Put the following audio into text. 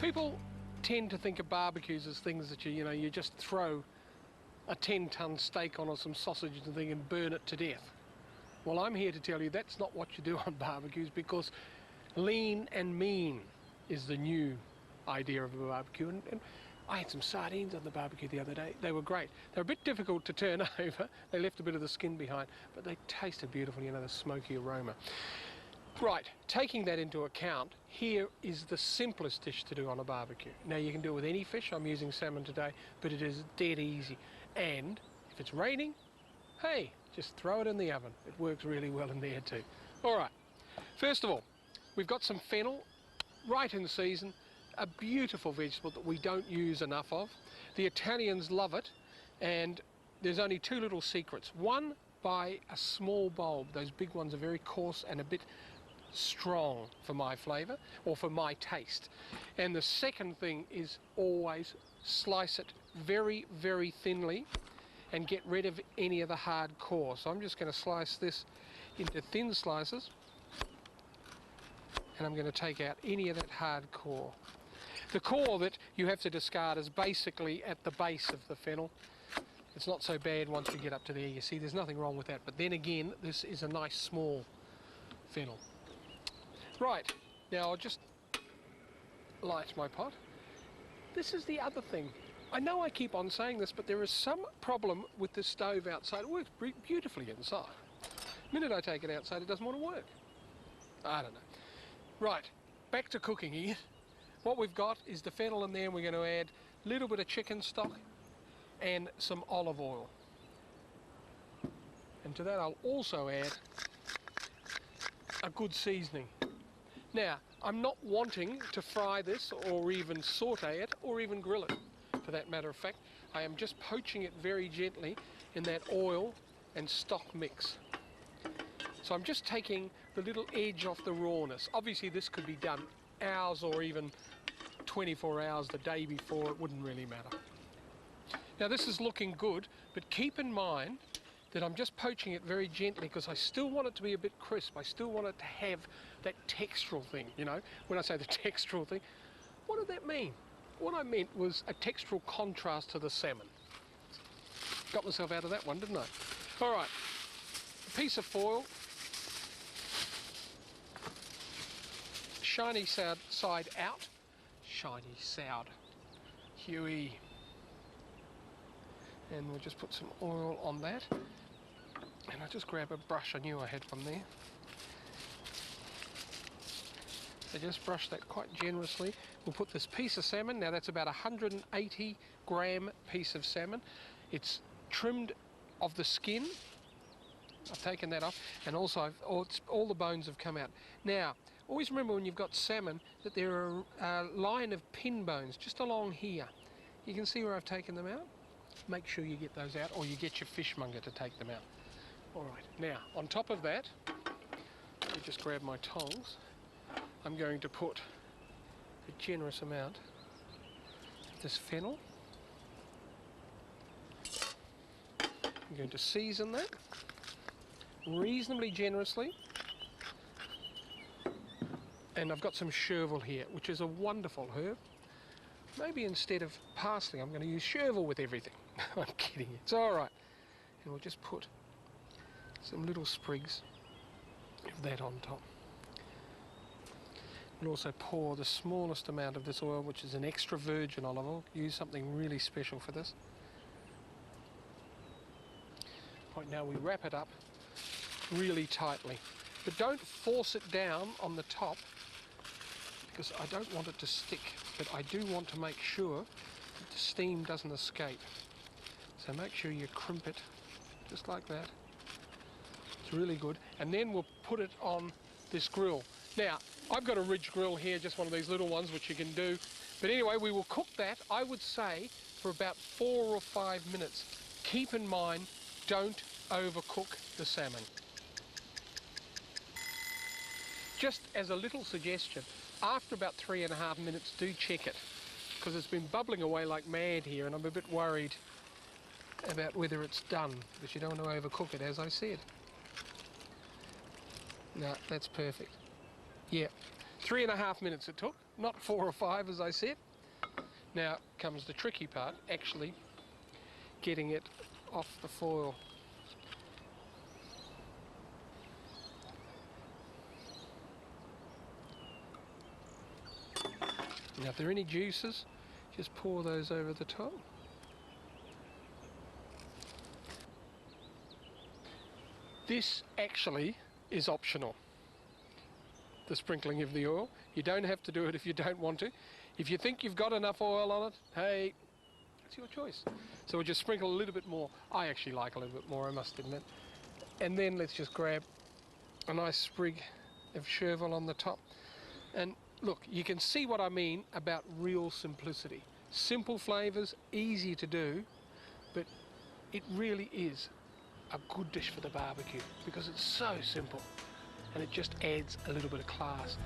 People tend to think of barbecues as things that you just throw a 10-ton steak on or some sausage and thing and burn it to death. Well, I'm here to tell you that's not what you do on barbecues, because lean and mean is the new idea of a barbecue. And I had some sardines on the barbecue the other day. They were great. They're a bit difficult to turn over. They left a bit of the skin behind, but they tasted beautiful, the smoky aroma. Right, taking that into account, here is the simplest dish to do on a barbecue. Now, you can do it with any fish. I'm using salmon today, but it is dead easy. And if it's raining, hey, just throw it in the oven. It works really well in there too. All right, first of all, we've got some fennel, right in season, a beautiful vegetable that we don't use enough of. The Italians love it, and there's only two little secrets. One, buy a small bulb. Those big ones are very coarse and a bit strong for my flavour, or for my taste. And the second thing is always slice it very, very thinly and get rid of any of the hard core. So I'm just going to slice this into thin slices, and I'm going to take out any of that hard core. The core that you have to discard is basically at the base of the fennel. It's not so bad once you get up to there. You see, there's nothing wrong with that. But then again, this is a nice small fennel. Right, now I'll just light my pot. This is the other thing. I know I keep on saying this, but there is some problem with the stove outside. It works beautifully inside. The minute I take it outside, it doesn't want to work. I don't know. Right, back to cooking here. What we've got is the fennel in there, and we're going to add a little bit of chicken stock and some olive oil. And to that I'll also add a good seasoning. Now, I'm not wanting to fry this or even saute it or even grill it, for that matter of fact. I am just poaching it very gently in that oil and stock mix. So I'm just taking the little edge off the rawness. Obviously this could be done hours or even 24 hours the day before. It wouldn't really matter. Now this is looking good, but keep in mind that I'm just poaching it very gently, because I still want it to be a bit crisp. I still want it to have that textural thing, When I say the textural thing, what did that mean? What I meant was a textural contrast to the salmon. Got myself out of that one, didn't I? All right, a piece of foil, shiny side out, shiny side, Huey. And we'll just put some oil on that. And I'll just grab a brush. I knew I had one there. So just brush that quite generously. We'll put this piece of salmon. Now that's about 180 gram piece of salmon. It's trimmed of the skin. I've taken that off, and also all the bones have come out. Now, always remember when you've got salmon that there are a line of pin bones just along here. You can see where I've taken them out. Make sure you get those out, or you get your fishmonger to take them out. All right, now on top of that, let me just grab my tongs. I'm going to put a generous amount of this fennel. I'm going to season that reasonably generously. And I've got some chervil here, which is a wonderful herb. Maybe instead of parsley, I'm going to use chervil with everything. I'm kidding you. It's all right. And we'll just put some little sprigs of that on top. We'll also pour the smallest amount of this oil, which is an extra virgin olive oil. Use something really special for this. Right, now we wrap it up really tightly. But don't force it down on the top, because I don't want it to stick. But I do want to make sure that the steam doesn't escape. So make sure you crimp it just like that. It's really good. And then we'll put it on this grill. Now, I've got a ridge grill here, just one of these little ones, which you can do. But anyway, we will cook that, I would say, for about 4 or 5 minutes. Keep in mind, don't overcook the salmon. Just as a little suggestion, after about 3.5 minutes, do check it, because it's been bubbling away like mad here, and I'm a bit worried about whether it's done, because you don't want to overcook it, as I said. No, that's perfect. Yeah, 3.5 minutes it took. not 4 or 5 as I said. Now comes the tricky part, actually getting it off the foil. Now if there are any juices, just pour those over the top. This actually is optional, the sprinkling of the oil. You don't have to do it if you don't want to. If you think you've got enough oil on it, hey, it's your choice. So we'll just sprinkle a little bit more. I actually like a little bit more, I must admit. And then let's just grab a nice sprig of chervil on the top. And look, you can see what I mean about real simplicity. Simple flavours, easy to do, but it really is a good dish for the barbecue because it's so simple and it just adds a little bit of class.